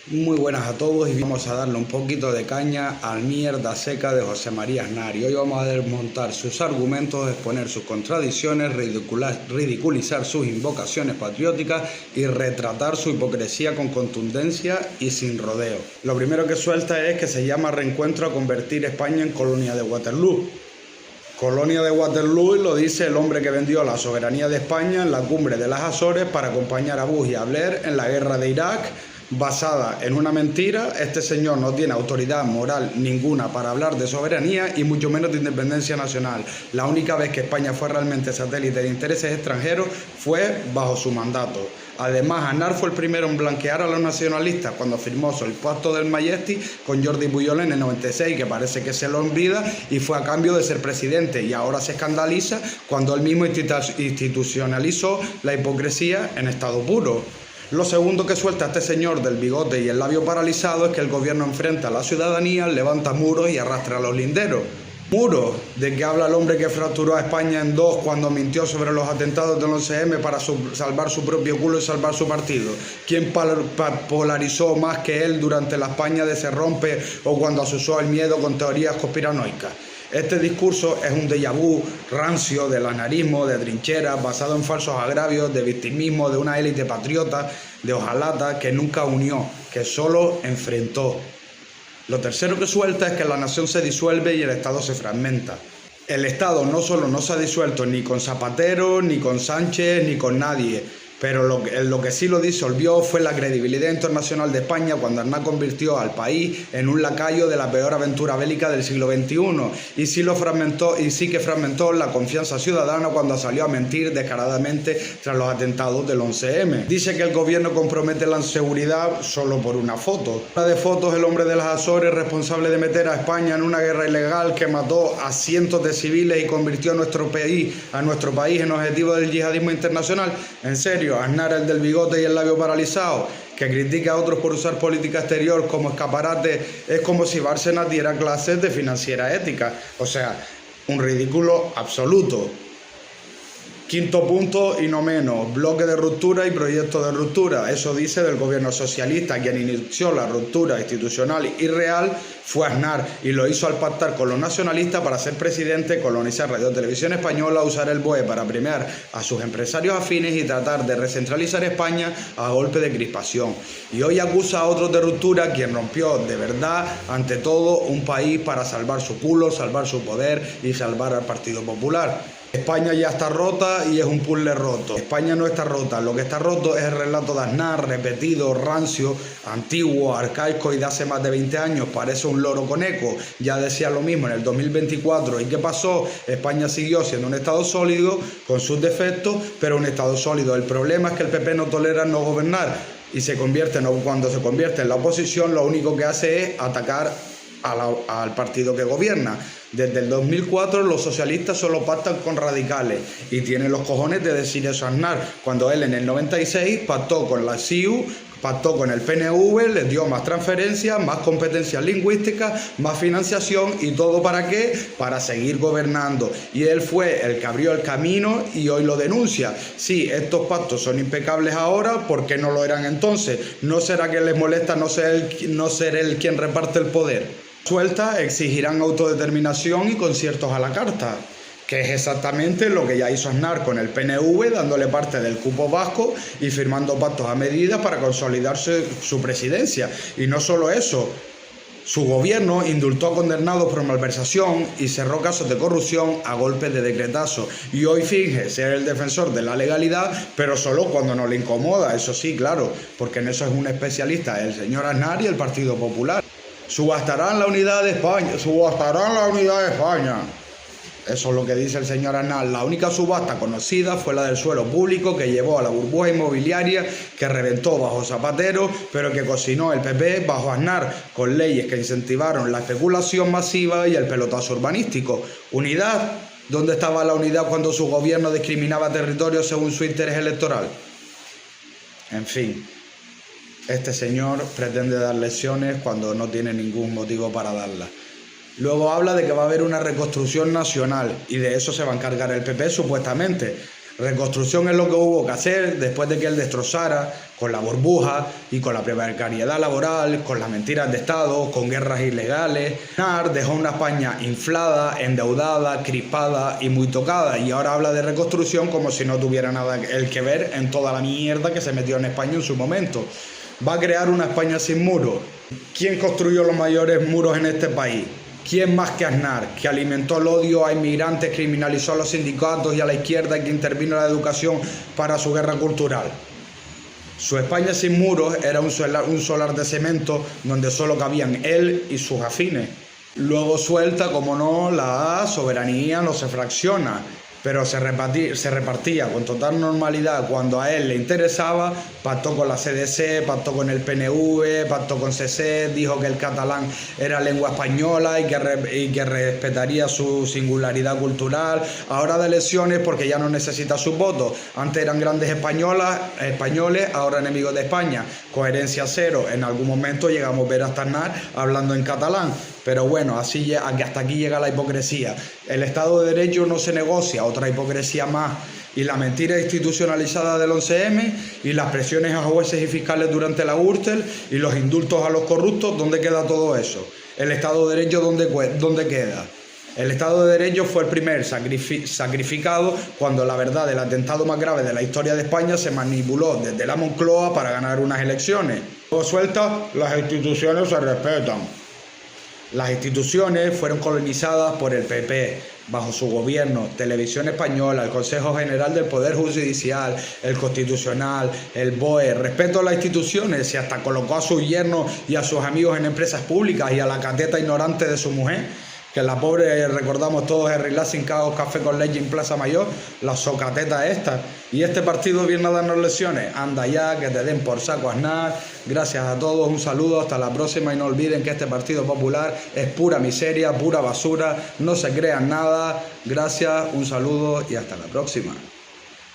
Muy buenas a todos y vamos a darle un poquito de caña al mierda seca de José María Aznar. Y hoy vamos a desmontar sus argumentos, exponer sus contradicciones, ridiculizar sus invocaciones patrióticas y retratar su hipocresía con contundencia y sin rodeo. Lo primero que suelta es que se llama reencuentro a convertir España en colonia de Waterloo. Colonia de Waterloo, y lo dice el hombre que vendió la soberanía de España en la cumbre de las Azores para acompañar a Bush y a Blair en la guerra de Irak, basada en una mentira. Este señor no tiene autoridad moral ninguna para hablar de soberanía y mucho menos de independencia nacional. La única vez que España fue realmente satélite de intereses extranjeros fue bajo su mandato. Además, Aznar fue el primero en blanquear a los nacionalistas cuando firmó el pacto del Majestic con Jordi Pujol en el 96, que parece que se lo olvida, y fue a cambio de ser presidente, y ahora se escandaliza cuando él mismo institucionalizó la hipocresía en estado puro. Lo segundo que suelta este señor del bigote y el labio paralizado es que el gobierno enfrenta a la ciudadanía, levanta muros y arrastra a los linderos. Muros, ¿de qué habla el hombre que fracturó a España en dos cuando mintió sobre los atentados del 11M para salvar su propio culo y salvar su partido? ¿Quién polarizó más que él durante la España de se rompe o cuando asusó el miedo con teorías conspiranoicas? Este discurso es un déjà vu rancio del aznarismo, de trincheras, basado en falsos agravios, de victimismo de una élite patriota, de hojalata que nunca unió, que solo enfrentó. Lo tercero que suelta es que la nación se disuelve y el Estado se fragmenta. El Estado no solo no se ha disuelto ni con Zapatero, ni con Sánchez, ni con nadie, pero lo que sí lo disolvió fue la credibilidad internacional de España cuando Aznar convirtió al país en un lacayo de la peor aventura bélica del siglo XXI, y sí que fragmentó la confianza ciudadana cuando salió a mentir descaradamente tras los atentados del 11M. Dice que el gobierno compromete la seguridad solo por una foto. Una de fotos, el hombre de las Azores responsable de meter a España en una guerra ilegal que mató a cientos de civiles y convirtió a nuestro país en objetivo del yihadismo internacional. En serio, Aznar, el del bigote y el labio paralizado, que critica a otros por usar política exterior como escaparate, es como si Bárcenas diera clases de financiera ética. O sea, un ridículo absoluto. Quinto punto y no menos, bloque de ruptura y proyecto de ruptura. Eso dice del gobierno socialista. Quien inició la ruptura institucional y real fue Aznar, y lo hizo al pactar con los nacionalistas para ser presidente, colonizar Radio Televisión Española, usar el BOE para premiar a sus empresarios afines y tratar de recentralizar España a golpe de crispación. Y hoy acusa a otros de ruptura, quien rompió de verdad ante todo un país para salvar su culo, salvar su poder y salvar al Partido Popular. España ya está rota y es un puzzle roto. España no está rota, lo que está roto es el relato de Aznar, repetido, rancio, antiguo, arcaico y de hace más de 20 años. Parece un loro con eco. Ya decía lo mismo en el 2024. ¿Y qué pasó? España siguió siendo un Estado sólido con sus defectos, pero un Estado sólido. El problema es que el PP no tolera no gobernar y cuando se convierte en la oposición, lo único que hace es atacar al partido que gobierna. Desde el 2004 los socialistas solo pactan con radicales, y tienen los cojones de decir eso a Aznar, cuando él en el 96 pactó con la CiU, pactó con el PNV, les dio más transferencias, más competencias lingüísticas, más financiación, y todo ¿para qué? Para seguir gobernando. Y él fue el que abrió el camino y hoy lo denuncia. Sí, estos pactos son impecables ahora, ¿por qué no lo eran entonces? ¿No será que les molesta no ser él quien reparte el poder? Suelta, exigirán autodeterminación y conciertos a la carta, que es exactamente lo que ya hizo Aznar con el PNV, dándole parte del cupo vasco y firmando pactos a medida para consolidarse su presidencia. Y no solo eso, su gobierno indultó a condenados por malversación y cerró casos de corrupción a golpes de decretazo. Y hoy finge ser el defensor de la legalidad, pero solo cuando no le incomoda. Eso sí, claro, porque en eso es un especialista el señor Aznar y el Partido Popular. Subastarán la unidad de España, Eso es lo que dice el señor Aznar. La única subasta conocida fue la del suelo público, que llevó a la burbuja inmobiliaria que reventó bajo Zapatero, pero que cocinó el PP bajo Aznar, con leyes que incentivaron la especulación masiva y el pelotazo urbanístico. ¿Unidad? ¿Dónde estaba la unidad cuando su gobierno discriminaba territorios según su interés electoral? En fin. Este señor pretende dar lecciones cuando no tiene ningún motivo para darlas. Luego habla de que va a haber una reconstrucción nacional y de eso se va a encargar el PP supuestamente. Reconstrucción es lo que hubo que hacer después de que él destrozara con la burbuja y con la precariedad laboral, con las mentiras de Estado, con guerras ilegales. Aznar dejó una España inflada, endeudada, crispada y muy tocada, y ahora habla de reconstrucción como si no tuviera nada el que ver en toda la mierda que se metió en España en su momento. Va a crear una España sin muros. ¿Quién construyó los mayores muros en este país? ¿Quién más que Aznar, que alimentó el odio a inmigrantes, criminalizó a los sindicatos y a la izquierda, y que intervino en la educación para su guerra cultural? Su España sin muros era un solar de cemento donde solo cabían él y sus afines. Luego suelta, como no, la soberanía no se fracciona, pero se repartía con total normalidad cuando a él le interesaba. Pactó con la CDC, pactó con el PNV, pactó con CC, dijo que el catalán era lengua española y que respetaría su singularidad cultural. Ahora da elecciones porque ya no necesita sus votos. Antes eran grandes españoles, ahora enemigos de España. Coherencia cero. En algún momento llegamos a ver a Aznar hablando en catalán. Pero bueno, hasta aquí llega la hipocresía. El Estado de Derecho no se negocia, otra hipocresía más. Y la mentira institucionalizada del 11M, y las presiones a jueces y fiscales durante la Gürtel, y los indultos a los corruptos. ¿Dónde queda todo eso? ¿El Estado de Derecho dónde queda? El Estado de Derecho fue el primer sacrificado cuando la verdad del atentado más grave de la historia de España se manipuló desde la Moncloa para ganar unas elecciones. Todo suelta, las instituciones se respetan. Las instituciones fueron colonizadas por el PP, bajo su gobierno. Televisión Española, el Consejo General del Poder Judicial, el Constitucional, el BOE. Respeto a las instituciones, y hasta colocó a su yerno y a sus amigos en empresas públicas, y a la cateta ignorante de su mujer, que la pobre, recordamos todos, el sin caos, café con leche en Plaza Mayor, la socateta esta. Y este partido viene a darnos lecciones. Anda ya, que te den por saco, Aznar. Gracias a todos, un saludo, hasta la próxima, y no olviden que este Partido Popular es pura miseria, pura basura, no se crean nada. Gracias, un saludo y hasta la próxima.